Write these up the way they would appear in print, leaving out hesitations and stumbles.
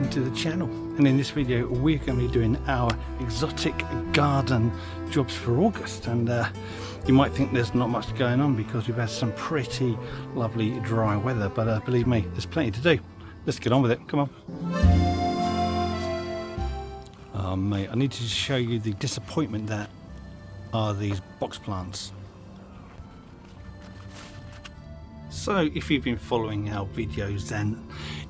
welcome to the channel. And in this video we're going to be doing our exotic garden jobs for August, and you might think there's not much going on because we've had some pretty lovely dry weather, but believe me, there's plenty to do. Let's get on with it, come on. Oh mate, I need to show you the disappointment that are these box plants. So if you've been following our videos, then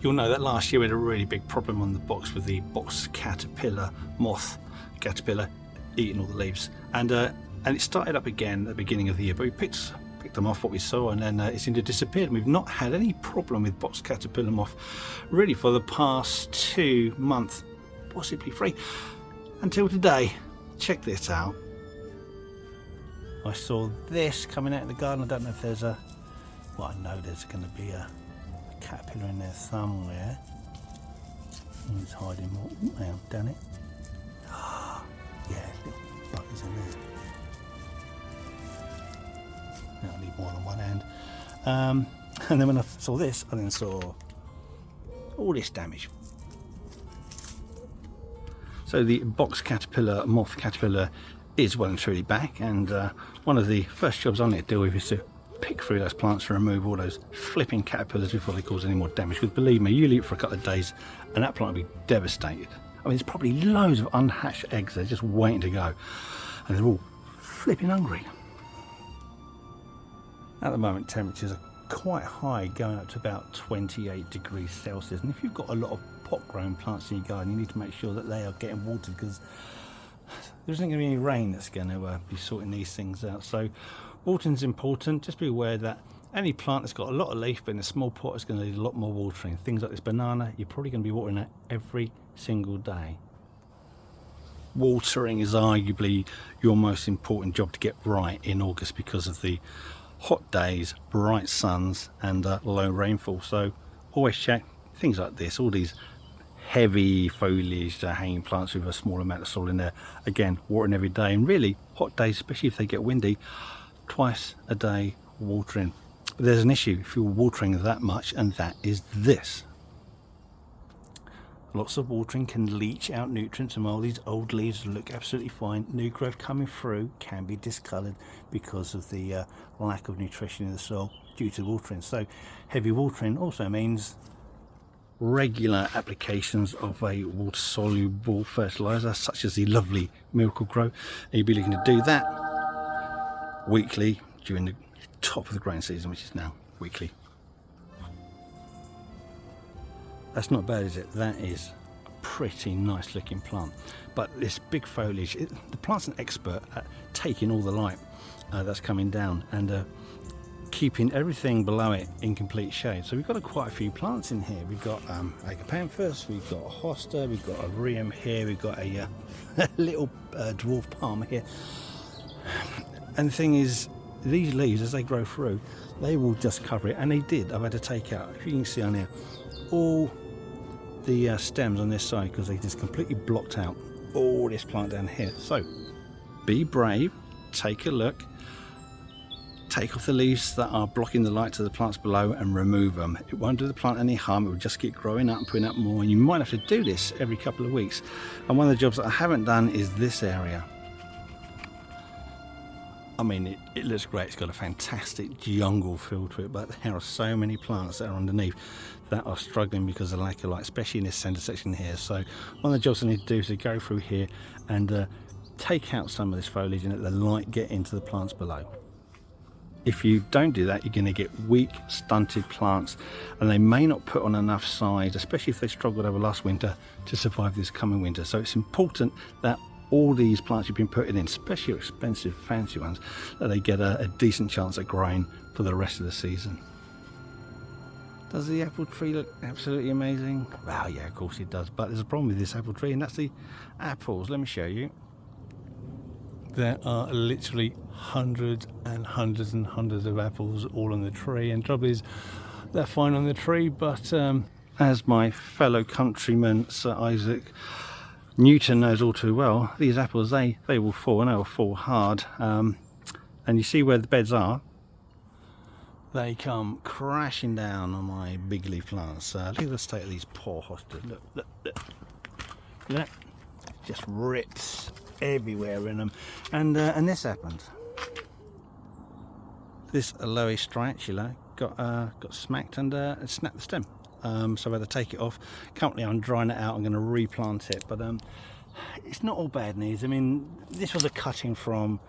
you'll know that last year we had a really big problem on the box with the box caterpillar, moth caterpillar eating all the leaves, and it started up again at the beginning of the year, but we picked them off what we saw, and then it seemed to disappear, and we've not had any problem with box caterpillar moth really for the past 2 months, possibly 3, until today. Check this out. I saw this coming out of the garden. I don't know if there's a, well, I know there's going to be a caterpillar in there somewhere. He's hiding more. Ooh, hang on, down it. Yeah, little buggers in there. Now I need more than one hand. And then when I saw this, I then saw all this damage. So the box caterpillar, moth caterpillar, is well and truly back, and one of the first jobs I need to deal with is to pick through those plants and remove all those flipping caterpillars before they cause any more damage, because believe me, you leave it for a couple of days and that plant will be devastated. I mean, there's probably loads of unhatched eggs there just waiting to go, and they're all flipping hungry. At the moment temperatures are quite high, going up to about 28 degrees Celsius, and if you've got a lot of pot grown plants in your garden, you need to make sure that they are getting watered, because there isn't going to be any rain that's going to be sorting these things out. So watering's important. Just be aware that any plant that's got a lot of leaf but in a small pot is going to need a lot more watering. Things like this banana, you're probably going to be watering that every single day. Watering is arguably your most important job to get right in August because of the hot days, bright suns, and low rainfall. So always check things like this, all these heavy foliage hanging plants with a small amount of soil in there. Again, watering every day, and really hot days, especially if they get windy, twice a day watering. But there's an issue if you're watering that much, and that is this. Lots of watering can leach out nutrients, and while these old leaves look absolutely fine, new growth coming through can be discoloured because of the lack of nutrition in the soil due to watering. So heavy watering also means regular applications of a water soluble fertilizer such as the lovely Miracle Grow, and you'll be looking to do that weekly during the top of the growing season, which is now weekly. That's not bad, is it? That is a pretty nice looking plant, but this big foliage, the plant's an expert at taking all the light that's coming down and keeping everything below it in complete shade. So we've got quite a few plants in here. We've got agapanthus, we've got a hosta, we've got a rheum here, we've got a little dwarf palm here. And the thing is, these leaves, as they grow through, they will just cover it, and they did. I've had to take out, if you can see on here, all the stems on this side, because they just completely blocked out all this plant down here. So be brave, take a look, take off the leaves that are blocking the light to the plants below and remove them. It won't do the plant any harm, it will just keep growing up and putting up more, and you might have to do this every couple of weeks. And one of the jobs that I haven't done is this area. I mean, it looks great, it's got a fantastic jungle feel to it, but there are so many plants that are underneath that are struggling because of lack of light, especially in this centre section here. So one of the jobs I need to do is to go through here and take out some of this foliage and let the light get into the plants below. If you don't do that, you're going to get weak, stunted plants, and they may not put on enough size, especially if they struggled over last winter, to survive this coming winter. So it's important that all these plants you've been putting in, especially your expensive fancy ones, that they get a decent chance at growing for the rest of the season. Does the apple tree look absolutely amazing? Well, yeah, of course it does, but there's a problem with this apple tree, and that's the apples. Let me show you. There are literally hundreds and hundreds and hundreds of apples all on the tree, and the trouble is they're fine on the tree, but as my fellow countryman Sir Isaac Newton knows all too well, these apples, they will fall, and they will fall hard. And you see where the beds are, they come crashing down on my big leaf plants. Look at the state of these poor hostas. Look, look, look. Look. Just rips everywhere in them. And this happened. This aloe stracciatella got smacked and snapped the stem. So I had to take it off. Currently I'm drying it out. I'm going to replant it, but it's not all bad news. I mean, this was a cutting from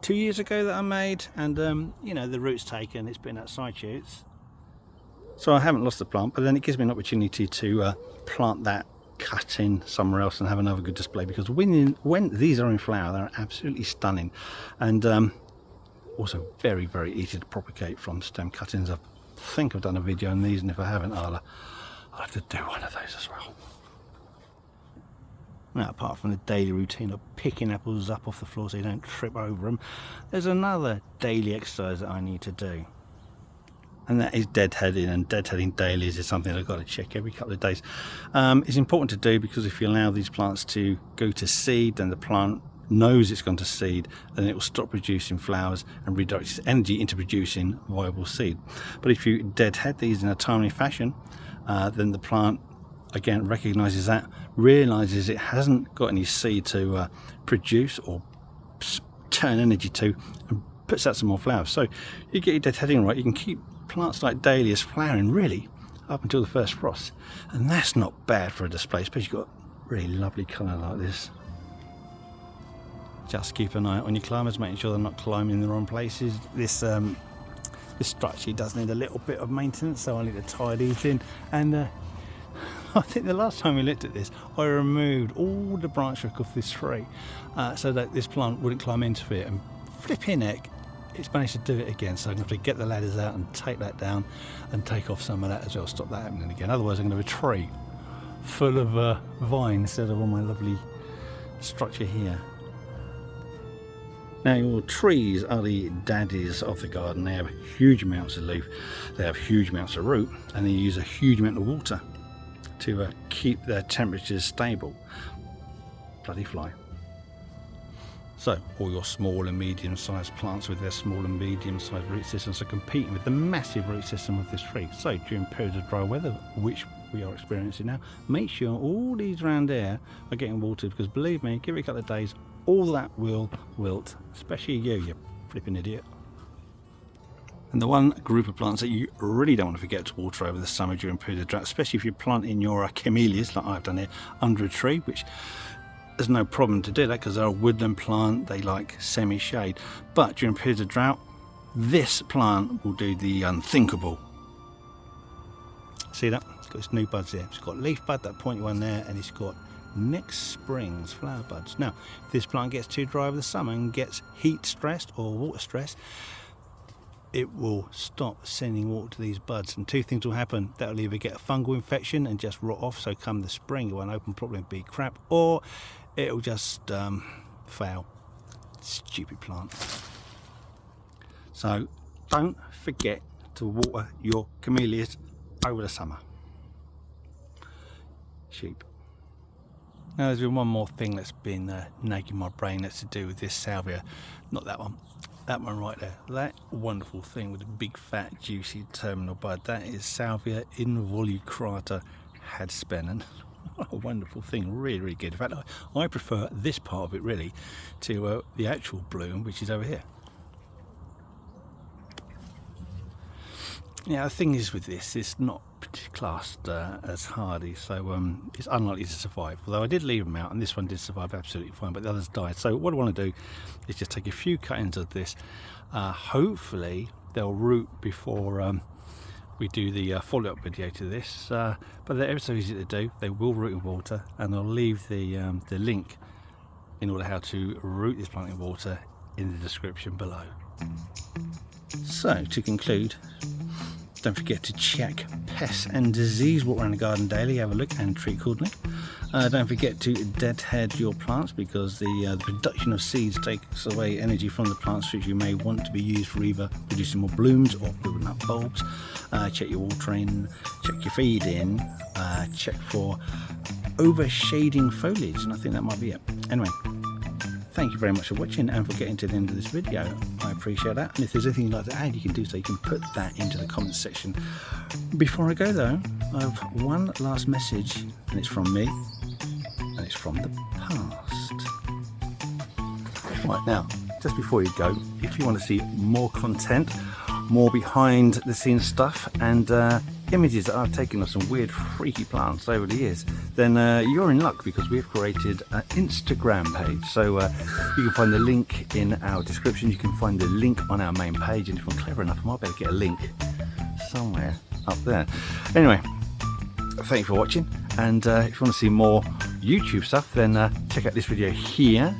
2 years ago that I made, and you know, the root's taken, it's been at side shoots, so I haven't lost the plant, but then it gives me an opportunity to plant that cutting somewhere else and have another good display, because when these are in flower, they're absolutely stunning, and also very, very easy to propagate from stem cuttings. I think I've done a video on these, and if I haven't, I'll have to do one of those as well. Now, apart from the daily routine of picking apples up off the floor so you don't trip over them, there's another daily exercise that I need to do, and that is deadheading. And deadheading daily is something I've got to check every couple of days. It's important to do because if you allow these plants to go to seed, then the plant knows it's gone to seed, and it will stop producing flowers and redirect its energy into producing viable seed. But if you deadhead these in a timely fashion, then the plant again recognizes that, realizes it hasn't got any seed to produce or turn energy to, and puts out some more flowers. So you get your deadheading right, you can keep plants like dahlias flowering really up until the first frost, and that's not bad for a display, especially if you've got really lovely colour like this. Just keep an eye on your climbers, making sure they're not climbing in the wrong places. This structure does need a little bit of maintenance, so I need to tie these in. And I think the last time we looked at this, I removed all the branch work off this tree so that this plant wouldn't climb into it, and flipping heck, it's managed to do it again. So I'm going to have to get the ladders out and take that down and take off some of that as well, stop that happening again. Otherwise I'm going to have a tree full of vine instead of all my lovely structure here. Now, your trees are the daddies of the garden. They have huge amounts of leaf, they have huge amounts of root, and they use a huge amount of water to keep their temperatures stable. Bloody fly. So all your small and medium sized plants with their small and medium sized root systems are competing with the massive root system of this tree. So during periods of dry weather, which we are experiencing now, make sure all these around here are getting watered, because believe me, give it a couple of days, all that will wilt, especially you flipping idiot. And the one group of plants that you really don't want to forget to water over the summer during periods of drought, especially if you're planting your camellias like I've done here under a tree, which there's no problem to do that because they're a woodland plant, they like semi-shade. But during periods of drought, this plant will do the unthinkable. See that? It's got its new buds there. It's got leaf bud, that pointy one there, and it's got next spring's flower buds. Now, if this plant gets too dry over the summer and gets heat stressed or water stressed, it will stop sending water to these buds, and two things will happen. That'll either get a fungal infection and just rot off, so come the spring it won't open properly and be crap, or it'll just fail. Stupid plant. So don't forget to water your camellias over the summer. Sheep. Now, there's been one more thing that's been nagging my brain. That's to do with this salvia. Not that one. That one right there. That wonderful thing with the big fat juicy terminal bud. That is Salvia involucrata hadspennon. What a wonderful thing. Really, really good. In fact, I prefer this part of it really to the actual bloom, which is over here. Yeah, the thing is with this, it's not classed as hardy, so it's unlikely to survive. Although I did leave them out, and this one did survive absolutely fine, but the others died. So what I want to do is just take a few cuttings of this. Hopefully they'll root before we do the follow-up video to this, but they're ever so easy to do. They will root in water, and I'll leave the link in order how to root this plant in water in the description below. So to conclude, don't forget to check pests and disease water around the garden daily. Have a look and treat accordingly. Don't forget to deadhead your plants, because the production of seeds takes away energy from the plants, which you may want to be used for either producing more blooms or building up bulbs. Check your watering, check your feeding, check for overshading foliage, and I think that might be it. Anyway, thank you very much for watching and for getting to the end of this video. I appreciate that. And if there's anything you'd like to add, you can do so. You can put that into the comments section. Before I go though, I have one last message, and it's from me, and it's from the past. Right, now, just before you go, if you want to see more content, more behind the scenes stuff, and images that I've taken of some weird freaky plants over the years, then you're in luck, because we've created an Instagram page. So you can find the link in our description. You can find the link on our main page, and if I'm clever enough, I might be able to get a link somewhere up there. Anyway, thank you for watching, and if you want to see more YouTube stuff, then check out this video here.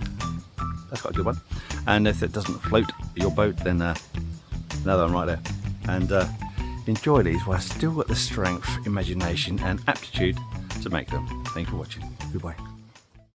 That's quite a good one. And if it doesn't float your boat, then another one right there. And enjoy these while I've still got the strength, imagination and aptitude to make them. Thank you for watching. Goodbye.